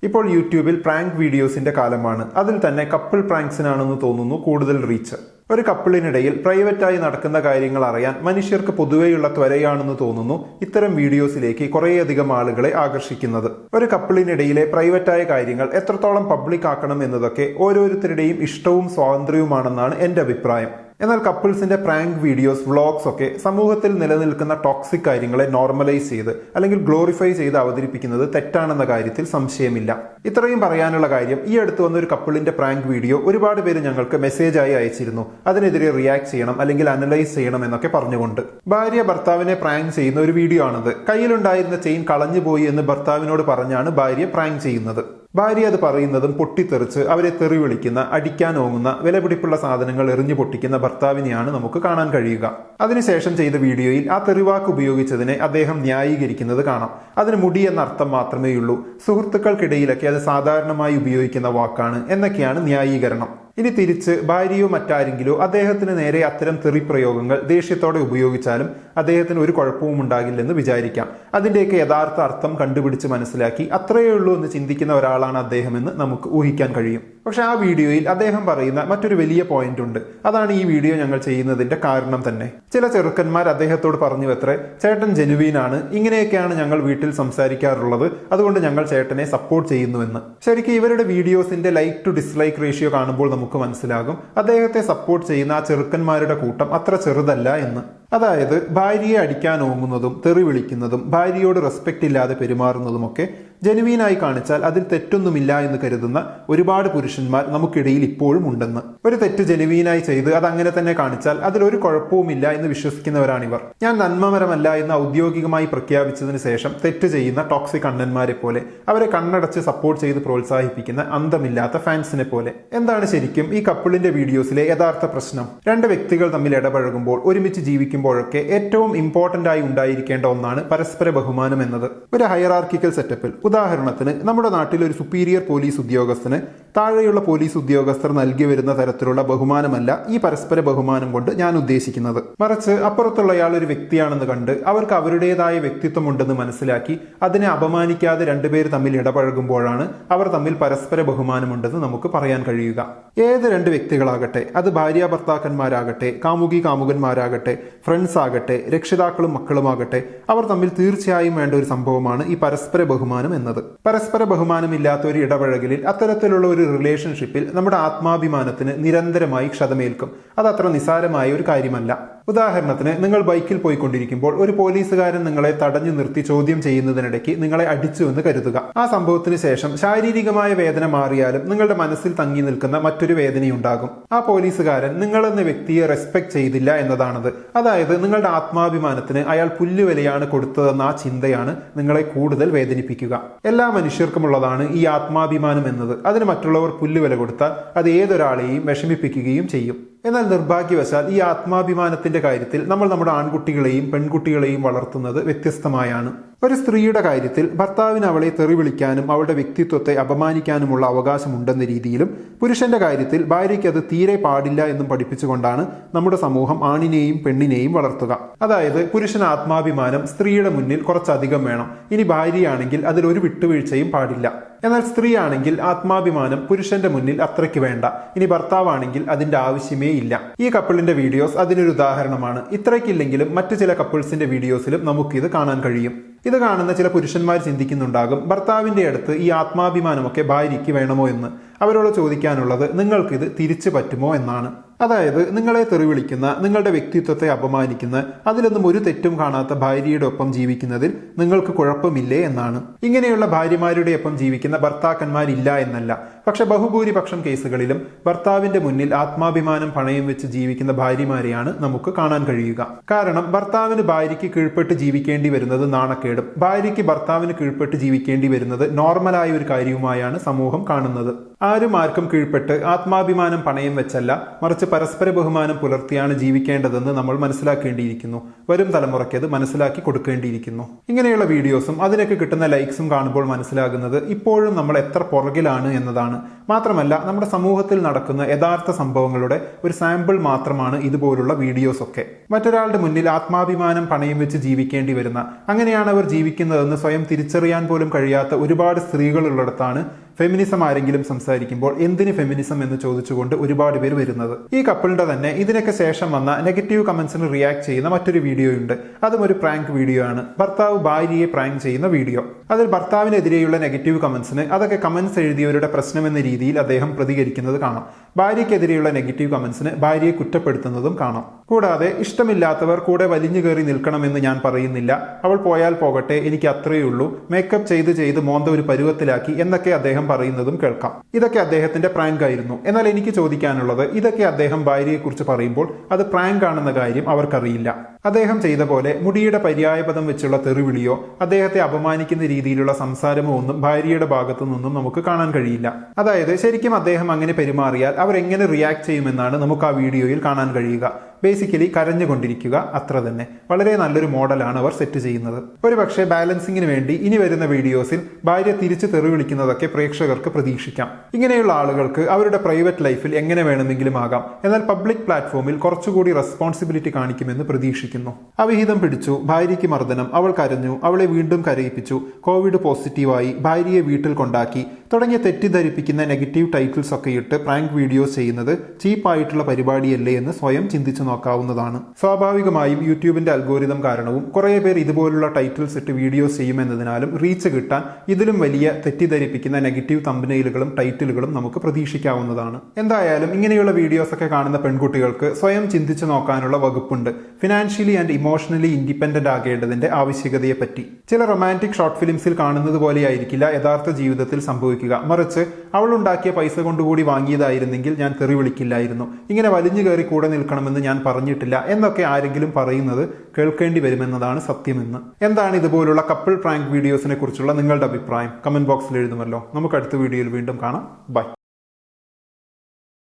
ഇപ്പോൾ യൂട്യൂബിൽ പ്രാങ്ക് വീഡിയോസിന്റെ കാലമാണ്. അതിൽ തന്നെ കപ്പിൾ പ്രാങ്ക്സിനാണെന്ന് തോന്നുന്നു കൂടുതൽ റീച്ച്. ഒരു കപ്പിളിനിടയിൽ പ്രൈവറ്റായി നടക്കുന്ന കാര്യങ്ങൾ അറിയാൻ മനുഷ്യർക്ക് പൊതുവെയുള്ള ത്വരയാണെന്ന് തോന്നുന്നു ഇത്തരം വീഡിയോസിലേക്ക് കുറേയധികം ആളുകളെ ആകർഷിക്കുന്നത്. ഒരു കപ്പിളിനിടയിലെ പ്രൈവറ്റായ കാര്യങ്ങൾ എത്രത്തോളം പബ്ലിക് ആക്കണം എന്നതൊക്കെ ഓരോരുത്തരുടെയും ഇഷ്ടവും സ്വാതന്ത്ര്യവുമാണെന്നാണ് എന്റെ അഭിപ്രായം. എന്നാൽ കപ്പിൾസിന്റെ പ്രാങ്ക് വീഡിയോസ്, വ്ളോഗ്സ് ഒക്കെ സമൂഹത്തിൽ നിലനിൽക്കുന്ന ടോക്സിക് കാര്യങ്ങളെ നോർമലൈസ് ചെയ്ത് അല്ലെങ്കിൽ ഗ്ലോറിഫൈ ചെയ്ത് അവതരിപ്പിക്കുന്നത് തെറ്റാണെന്ന കാര്യത്തിൽ സംശയമില്ല. ഇത്രയും പറയാനുള്ള കാര്യം, ഈ അടുത്ത് വന്ന ഒരു കപ്പിളിന്റെ പ്രാങ്ക് വീഡിയോ ഒരുപാട് പേര് ഞങ്ങൾക്ക് മെസ്സേജായി അയച്ചിരുന്നു. അതിനെതിരെ റിയാക്ട് ചെയ്യണം അല്ലെങ്കിൽ അനലൈസ് ചെയ്യണം എന്നൊക്കെ പറഞ്ഞുകൊണ്ട്. ഭാര്യ ഭർത്താവിനെ പ്രാങ്ക് ചെയ്യുന്ന ഒരു വീഡിയോ ആണത്. കയ്യിലുണ്ടായിരുന്ന ചെയിൻ കളഞ്ഞുപോയി എന്ന് ഭർത്താവിനോട് പറഞ്ഞാണ് ഭാര്യ പ്രാങ്ക് ചെയ്യുന്നത്. ഭാര്യ അത് പറയുന്നതും പൊട്ടിത്തെറിച്ച് അവരെ തെറി വിളിക്കുന്ന, അടിക്കാൻ ഓങ്ങുന്ന, വിലപിടിപ്പുള്ള സാധനങ്ങൾ എറിഞ്ഞു പൊട്ടിക്കുന്ന ഭർത്താവിനെയാണ് നമുക്ക് കാണാൻ കഴിയുക. അതിനുശേഷം ചെയ്ത വീഡിയോയിൽ ആ തെറിവാക്ക് ഉപയോഗിച്ചതിനെ അദ്ദേഹം ന്യായീകരിക്കുന്നത് കാണാം. അതിന് മുടി എന്ന അർത്ഥം മാത്രമേയുള്ളൂ, സുഹൃത്തുക്കൾക്കിടയിലൊക്കെ അത് സാധാരണമായി ഉപയോഗിക്കുന്ന വാക്കാണ് എന്നൊക്കെയാണ് ന്യായീകരണം. ഇനി തിരിച്ച് ഭാര്യയോ മറ്റാരെങ്കിലോ അദ്ദേഹത്തിന് നേരെ അത്തരം തെറിപ്രയോഗങ്ങൾ ദേഷ്യത്തോടെ ഉപയോഗിച്ചാലും അദ്ദേഹത്തിന് ഒരു കുഴപ്പവും ഉണ്ടാകില്ലെന്ന് വിചാരിക്കാം. അതിന്റെയൊക്കെ യഥാർത്ഥ അർത്ഥം കണ്ടുപിടിച്ച് മനസ്സിലാക്കി അത്രയേ ഉള്ളൂ എന്ന് ചിന്തിക്കുന്ന ഒരാളാണ് അദ്ദേഹമെന്ന് നമുക്ക് ഊഹിക്കാൻ കഴിയും. പക്ഷെ ആ വീഡിയോയിൽ അദ്ദേഹം പറയുന്ന മറ്റൊരു വലിയ പോയിന്റ് ഉണ്ട്. അതാണ് ഈ വീഡിയോ ഞങ്ങൾ ചെയ്യുന്നതിന്റെ കാരണം തന്നെ. ചില ചെറുക്കന്മാർ അദ്ദേഹത്തോട് പറഞ്ഞു അത്രേ, ചേട്ടൻ ജെനുവീനാണ്, ഇങ്ങനെയൊക്കെയാണ് ഞങ്ങൾ വീട്ടിൽ സംസാരിക്കാറുള്ളത്, അതുകൊണ്ട് ഞങ്ങൾ ചേട്ടനെ സപ്പോർട്ട് ചെയ്യുന്നുവെന്ന്. ശരിക്കും ഇവരുടെ വീഡിയോസിന്റെ ലൈക്ക് ടു ഡിസ്ലൈക്ക് റേഷ്യോ കാണുമ്പോൾ നമുക്ക് മനസ്സിലാകും അദ്ദേഹത്തെ സപ്പോർട്ട് ചെയ്യുന്ന ആ ചെറുക്കന്മാരുടെ കൂട്ടം അത്ര ചെറുതല്ല എന്ന്. അതായത് ഭാര്യയെ അടിക്കാൻ ഓങ്ങുന്നതും തെറി വിളിക്കുന്നതും ഭാര്യയോട് റെസ്പെക്ട് ഇല്ലാതെ പെരുമാറുന്നതുമൊക്കെ ജെനുവീനായി കാണിച്ചാൽ അതിൽ തെറ്റൊന്നുമില്ല എന്ന് കരുതുന്ന ഒരുപാട് പുരുഷന്മാർ നമുക്കിടയിൽ ഇപ്പോഴും ഉണ്ടെന്ന്. ഒരു തെറ്റ് ജെനുവീനായി ചെയ്ത് അത് അങ്ങനെ തന്നെ കാണിച്ചാൽ അതിലൊരു കുഴപ്പവുമില്ല എന്ന് വിശ്വസിക്കുന്നവരാണിവർ. ഞാൻ നന്മമരമല്ല എന്ന് ഔദ്യോഗികമായി പ്രഖ്യാപിച്ചതിന് ശേഷം തെറ്റ് ചെയ്യുന്ന ടോക്സിക് അണ്ണന്മാരെ പോലെ, അവരെ കണ്ണടച്ച് സപ്പോർട്ട് ചെയ്ത് പ്രോത്സാഹിപ്പിക്കുന്ന അന്തമില്ലാത്ത ഫാൻസിനെ പോലെ. എന്താണ് ശരിക്കും ഈ കപ്പിളിന്റെ വീഡിയോസിലെ യഥാർത്ഥ പ്രശ്നം? രണ്ട് വ്യക്തികൾ തമ്മിൽ ഇടപഴകുമ്പോൾ, ഒരുമിച്ച് ജീവിക്കുമ്പോഴൊക്കെ ഏറ്റവും ഇമ്പോർട്ടന്റ് ആയി ഉണ്ടായിരിക്കേണ്ട ഒന്നാണ് പരസ്പര ബഹുമാനം എന്നത്. ഒരു ഹയറാർക്കിക്കൽ സെറ്റപ്പിൽ, ഉദാഹരണത്തിന് നമ്മുടെ നാട്ടിൽ ഒരു സുപ്പീരിയർ പോലീസ് ഉദ്യോഗസ്ഥന് താഴെയുള്ള പോലീസ് ഉദ്യോഗസ്ഥർ നൽകി വരുന്ന തരത്തിലുള്ള ബഹുമാനമല്ല ഈ പരസ്പര ബഹുമാനം കൊണ്ട് ഞാൻ ഉദ്ദേശിക്കുന്നത്. മറിച്ച് അപ്പുറത്തുള്ളയാൾ ഒരു വ്യക്തിയാണെന്ന് കണ്ട് അവർക്ക് അവരുടേതായ വ്യക്തിത്വമുണ്ടെന്ന് മനസ്സിലാക്കി അതിനെ അപമാനിക്കാതെ രണ്ടുപേർ തമ്മിൽ ഇടപഴകുമ്പോഴാണ് അവർ തമ്മിൽ പരസ്പര ബഹുമാനമുണ്ടെന്ന് നമുക്ക് പറയാൻ കഴിയുക. ഏത് രണ്ട് വ്യക്തികളാകട്ടെ, അത് ഭാര്യ ഭർത്താക്കന്മാരാകട്ടെ, കാമുകി കാമുകന്മാരാകട്ടെ, ഫ്രണ്ട്സ് ആകട്ടെ, രക്ഷിതാക്കളും മക്കളുമാകട്ടെ, അവർ തമ്മിൽ തീർച്ചയായും വേണ്ട ഒരു സംഭവമാണ് ഈ പരസ്പര ബഹുമാനം എന്നത്. പരസ്പര ബഹുമാനമില്ലാത്ത ഒരു ഇടപഴകലിൽ, അത്തരത്തിലുള്ള ഒരു റിലേഷൻഷിപ്പിൽ നമ്മുടെ ആത്മാഭിമാനത്തിന് നിരന്തരമായി ക്ഷതമേൽക്കും. അത് അത്ര നിസാരമായ ഒരു കാര്യമല്ല. ഉദാഹരണത്തിന്, നിങ്ങൾ ബൈക്കിൽ പോയിക്കൊണ്ടിരിക്കുമ്പോൾ ഒരു പോലീസുകാരൻ നിങ്ങളെ തടഞ്ഞു നിർത്തി ചോദ്യം ചെയ്യുന്നതിനിടയ്ക്ക് നിങ്ങളെ അടിച്ചു എന്ന് കരുതുക. ആ സംഭവത്തിന് ശേഷം ശാരീരികമായ വേദന മാറിയാലും നിങ്ങളുടെ മനസ്സിൽ തങ്ങി നിൽക്കുന്ന മറ്റൊരു വേദനയുണ്ടാകും. ആ പോലീസുകാരൻ നിങ്ങളെന്ന വ്യക്തിയെ റെസ്പെക്ട് ചെയ്തില്ല എന്നതാണത്. അതായത് നിങ്ങളുടെ ആത്മാഭിമാനത്തിന് അയാൾ പുല്ലുവിലയാണ് കൊടുത്തതെന്ന ആ ചിന്തയാണ് നിങ്ങളെ കൂടുതൽ വേദനിപ്പിക്കുക. എല്ലാ മനുഷ്യർക്കുമുള്ളതാണ് ഈ ആത്മാഭിമാനം എന്നത്. അതിന് മറ്റുള്ളവർ പുല്ലുവില കൊടുത്താൽ അത് ഏതൊരാളെയും വിഷമിപ്പിക്കുകയും ചെയ്യും. എന്നാൽ നിർഭാഗ്യവശാൽ ഈ ആത്മാഭിമാനത്തിന്റെ കാര്യത്തിൽ നമ്മൾ നമ്മുടെ ആൺകുട്ടികളെയും പെൺകുട്ടികളെയും വളർത്തുന്നത് വ്യത്യസ്തമായാണ്. ഒരു സ്ത്രീയുടെ കാര്യത്തിൽ ഭർത്താവിന് അവളെ തെറി വിളിക്കാനും അവളുടെ വ്യക്തിത്വത്തെ അപമാനിക്കാനുമുള്ള അവകാശമുണ്ടെന്ന രീതിയിലും, പുരുഷന്റെ കാര്യത്തിൽ ഭാര്യയ്ക്ക് അത് തീരെ പാടില്ല എന്നും പഠിപ്പിച്ചുകൊണ്ടാണ് നമ്മുടെ സമൂഹം ആണിനെയും പെണ്ണിനെയും വളർത്തുക. അതായത് പുരുഷൻ ആത്മാഭിമാനം സ്ത്രീയുടെ മുന്നിൽ കുറച്ചധികം വേണം. ഇനി ഭാര്യയാണെങ്കിൽ അതിലൊരു വിട്ടുവീഴ്ചയും പാടില്ല. എന്നാൽ സ്ത്രീ ആണെങ്കിൽ ആത്മാഭിമാനം പുരുഷന്റെ മുന്നിൽ അത്രയ്ക്ക് വേണ്ട. ഇനി ഭർത്താവാണെങ്കിൽ അതിന്റെ ആവശ്യമേ ഇല്ല. ഈ കപ്പിളിന്റെ വീഡിയോസ് അതിനൊരു ഉദാഹരണമാണ്. ഇത്രയ്ക്കില്ലെങ്കിലും മറ്റു ചില കപ്പിൾസിന്റെ വീഡിയോസിലും നമുക്കിത് കാണാൻ കഴിയും. ഇത് കാണുന്ന ചില പുരുഷന്മാർ ചിന്തിക്കുന്നുണ്ടാകും, ഭർത്താവിന്റെ അടുത്ത് ഈ ആത്മാഭിമാനമൊക്കെ ഭാര്യയ്ക്ക് വേണമോ എന്ന്. അവരോട് ചോദിക്കാനുള്ളത്, നിങ്ങൾക്കിത് തിരിച്ചു പറ്റുമോ എന്നാണ്. അതായത് നിങ്ങളെ തെറി വിളിക്കുന്ന, നിങ്ങളുടെ വ്യക്തിത്വത്തെ അപമാനിക്കുന്ന, അതിലൊന്നും ഒരു തെറ്റും കാണാത്ത ഭാര്യയുടെ ഒപ്പം ജീവിക്കുന്നതിൽ നിങ്ങൾക്ക് കുഴപ്പമില്ലേ എന്നാണ്. ഇങ്ങനെയുള്ള ഭാര്യമാരുടെ ഒപ്പം ജീവിക്കുന്ന ഭർത്താക്കന്മാരില്ല എന്നല്ല. പക്ഷെ ബഹുഭൂരിപക്ഷം കേസുകളിലും ഭർത്താവിന്റെ മുന്നിൽ ആത്മാഭിമാനം പണയം വെച്ച് ജീവിക്കുന്ന ഭാര്യമാരെയാണ് നമുക്ക് കാണാൻ കഴിയുക. കാരണം ഭർത്താവിന് ഭാര്യയ്ക്ക് കീഴ്പ്പെട്ട് ജീവിക്കേണ്ടി വരുന്നത് നാണക്കേടും, ഭാര്യയ്ക്ക് ഭർത്താവിന് കീഴ്പ്പെട്ട് ജീവിക്കേണ്ടി വരുന്നത് നോർമലായ ഒരു കാര്യവുമായാണ് സമൂഹം കാണുന്നത്. ആരും ആർക്കും കീഴ്പ്പെട്ട് ആത്മാഭിമാനം പണയം വെച്ചല്ല, മറിച്ച് പരസ്പര ബഹുമാനം പുലർത്തിയാണ് ജീവിക്കേണ്ടതെന്ന് നമ്മൾ മനസ്സിലാക്കേണ്ടിയിരിക്കുന്നു. വരും തലമുറയ്ക്ക് അത് മനസ്സിലാക്കി കൊടുക്കേണ്ടിയിരിക്കുന്നു. ഇങ്ങനെയുള്ള വീഡിയോസും അതിനൊക്കെ കിട്ടുന്ന ലൈക്സും കാണുമ്പോൾ മനസ്സിലാകുന്നത് ഇപ്പോഴും നമ്മൾ എത്ര പുറകിലാണ് എന്നതാണ്. എന്നുള്ളതാണ്. മാത്രമല്ല നമ്മുടെ സമൂഹത്തിൽ നടക്കുന്ന യഥാർത്ഥ സംഭവങ്ങളുടെ ഒരു സാമ്പിൾ മാത്രമാണ് ഇതുപോലുള്ള വീഡിയോസ് ഒക്കെ. മറ്റൊരാളുടെ മുന്നിൽ ആത്മാഭിമാനം പണയം വെച്ച് ജീവിക്കേണ്ടി വരുന്ന, അങ്ങനെയാണ് അവർ ജീവിക്കുന്നതെന്ന് സ്വയം തിരിച്ചറിയാൻ പോലും കഴിയാത്ത ഒരുപാട് സ്ത്രീകളുള്ളിടത്താണ് ഫെമിനിസം ആരെങ്കിലും സംസാരിക്കുമ്പോൾ എന്തിന് ഫെമിനിസം എന്ന് ചോദിച്ചുകൊണ്ട് ഒരുപാട് പേര് വരുന്നത്. ഈ കപ്പിളിന്റെ തന്നെ ഇതിനൊക്കെ ശേഷം വന്ന നെഗറ്റീവ് കമന്റ്സിന് റിയാക്ട് ചെയ്യുന്ന മറ്റൊരു വീഡിയോ ഉണ്ട്. അതും ഒരു പ്രാങ്ക് വീഡിയോ ആണ്. ഭർത്താവ് ഭാര്യയെ പ്രാങ്ക് ചെയ്യുന്ന വീഡിയോ. അതിൽ ഭർത്താവിനെതിരെയുള്ള നെഗറ്റീവ് കമന്റ്സിന് അതൊക്കെ കമന്റ്സ് എഴുതിയവരുടെ പ്രശ്നം എന്ന രീതിയിൽ അദ്ദേഹം പ്രതികരിക്കുന്നത് കാണാം. ഭാര്യയ്ക്കെതിരെയുള്ള നെഗറ്റീവ് കമന്റ്സിന് ഭാര്യയെ കുറ്റപ്പെടുത്തുന്നതും കാണാം. കൂടാതെ ഇഷ്ടമില്ലാത്തവർ കൂടെ വലിഞ്ഞു കയറി നിൽക്കണമെന്ന് ഞാൻ പറയുന്നില്ല, അവൾ പോയാൽ പോകട്ടെ, എനിക്ക് അത്രയേ ഉള്ളൂ, മേക്കപ്പ് ചെയ്ത് മോന്ത ഒരു പരുവത്തിലാക്കി എന്നൊക്കെ അദ്ദേഹം പറയുന്നതും കേൾക്കാം. ഇതൊക്കെ അദ്ദേഹത്തിന്റെ പ്രാങ്ക് ആയിരുന്നു. എന്നാൽ എനിക്ക് ചോദിക്കാനുള്ളത്, ഇതൊക്കെ അദ്ദേഹം ഭാര്യയെക്കുറിച്ച് പറയുമ്പോൾ അത് പ്രാങ്ക് ആണെന്ന കാര്യം അവർക്കറിയില്ല. അദ്ദേഹം ചെയ്ത പോലെ മുടിയുടെ പര്യായപദം വെച്ചുള്ള തെറിവിളിയോ അദ്ദേഹത്തെ അപമാനിക്കുന്ന രീതിയിലുള്ള സംസാരമോ ഒന്നും ഭാര്യയുടെ ഭാഗത്തു നിന്നും നമുക്ക് കാണാൻ കഴിയില്ല. അതായത് ശരിക്കും അദ്ദേഹം അങ്ങനെ പെരുമാറിയാൽ അവർ എങ്ങനെ റിയാക്ട് ചെയ്യുമെന്നാണ് നമുക്ക് ആ വീഡിയോയിൽ കാണാൻ കഴിയുക. ബേസിക്കലി കരഞ്ഞുകൊണ്ടിരിക്കുക, അത്ര തന്നെ. വളരെ നല്ലൊരു മോഡലാണ് അവർ സെറ്റ് ചെയ്യുന്നത്. ഒരുപക്ഷെ ബാലൻസിങ്ങിന് വേണ്ടി ഇനി വരുന്ന വീഡിയോസിൽ ഭാര്യ തിരിച്ചു തെറി വിളിക്കുന്നതൊക്കെ പ്രേക്ഷകർക്ക് പ്രതീക്ഷിക്കാം. ഇങ്ങനെയുള്ള ആളുകൾക്ക് അവരുടെ പ്രൈവറ്റ് ലൈഫിൽ എങ്ങനെ വേണമെങ്കിലും ആകാം. എന്നാൽ പബ്ലിക് പ്ലാറ്റ്ഫോമിൽ കുറച്ചുകൂടി റെസ്പോൺസിബിലിറ്റി കാണിക്കുമെന്ന് പ്രതീക്ഷിക്കുന്നു. അവിഹിതം പിടിച്ചു, ഭാര്യയ്ക്ക് മർദ്ദനം, അവൾ കരഞ്ഞു, അവളെ വീണ്ടും കരയിപ്പിച്ചു, കോവിഡ് പോസിറ്റീവായി, ഭാര്യയെ വീട്ടിൽ കൊണ്ടാക്കി തുടങ്ങിയ തെറ്റിദ്ധരിപ്പിക്കുന്ന നെഗറ്റീവ് ടൈറ്റിൽസ് ഒക്കെ ഇട്ട് പ്രാങ്ക് വീഡിയോസ് ചെയ്യുന്നത് ചീപ്പായിട്ടുള്ള പരിപാടിയല്ലേ എന്ന് സ്വയം ചിന്തിച്ചു നോക്കാവുന്നതാണ്. സ്വാഭാവികമായും യൂട്യൂബിന്റെ അൽഗോരിതം കാരണവും കുറേ പേർ ഇതുപോലുള്ള ടൈറ്റിൽസ് ഇട്ട് വീഡിയോസ് ചെയ്യുമെന്നതിനാലും റീച്ച് കിട്ടാൻ ഇതിലും വലിയ തെറ്റിദ്ധരിപ്പിക്കുന്ന നെഗറ്റീവ് തംബ്നെയിലുകളും ടൈറ്റിലുകളും നമുക്ക് പ്രതീക്ഷിക്കാവുന്നതാണ്. എന്തായാലും ഇങ്ങനെയുള്ള വീഡിയോസ് ഒക്കെ കാണുന്ന പെൺകുട്ടികൾക്ക് സ്വയം ചിന്തിച്ചു നോക്കാനുള്ള വകുപ്പുണ്ട്. ഫിനാൻഷ്യലി ആൻഡ് ഇമോഷണലി ഇൻഡിപെൻഡന്റ് ആകേണ്ടതിന്റെ ആവശ്യകതയെ പറ്റി. ചില റൊമാൻറ്റിക് ഷോർട്ട് ഫിലിംസിൽ കാണുന്നത് പോലെയായിരിക്കില്ല യഥാർത്ഥ ജീവിതത്തിൽ സംഭവിക്കുക. മറിച്ച് അവൾ ഉണ്ടാക്കിയ പൈസ കൊണ്ടുകൂടി വാങ്ങിയതായിരുന്നെങ്കിൽ ഞാൻ തെറി വിളിക്കില്ലായിരുന്നു, ഇങ്ങനെ വലിഞ്ഞു കയറി കൂടെ നിൽക്കണമെന്ന് ഞാൻ പറഞ്ഞിട്ടില്ല എന്നൊക്കെ ആരെങ്കിലും പറയുന്നത് കേൾക്കേണ്ടി വരുമെന്നതാണ് സത്യമെന്ന്. എന്താണ് ഇതുപോലുള്ള കപ്പിൾ പ്രാങ്ക് വീഡിയോസിനെ കുറിച്ചുള്ള നിങ്ങളുടെ അഭിപ്രായം? കമന്റ് ബോക്സിൽ എഴുതുമല്ലോ. നമുക്ക് അടുത്ത വീഡിയോയിൽ വീണ്ടും കാണാം. ബൈ.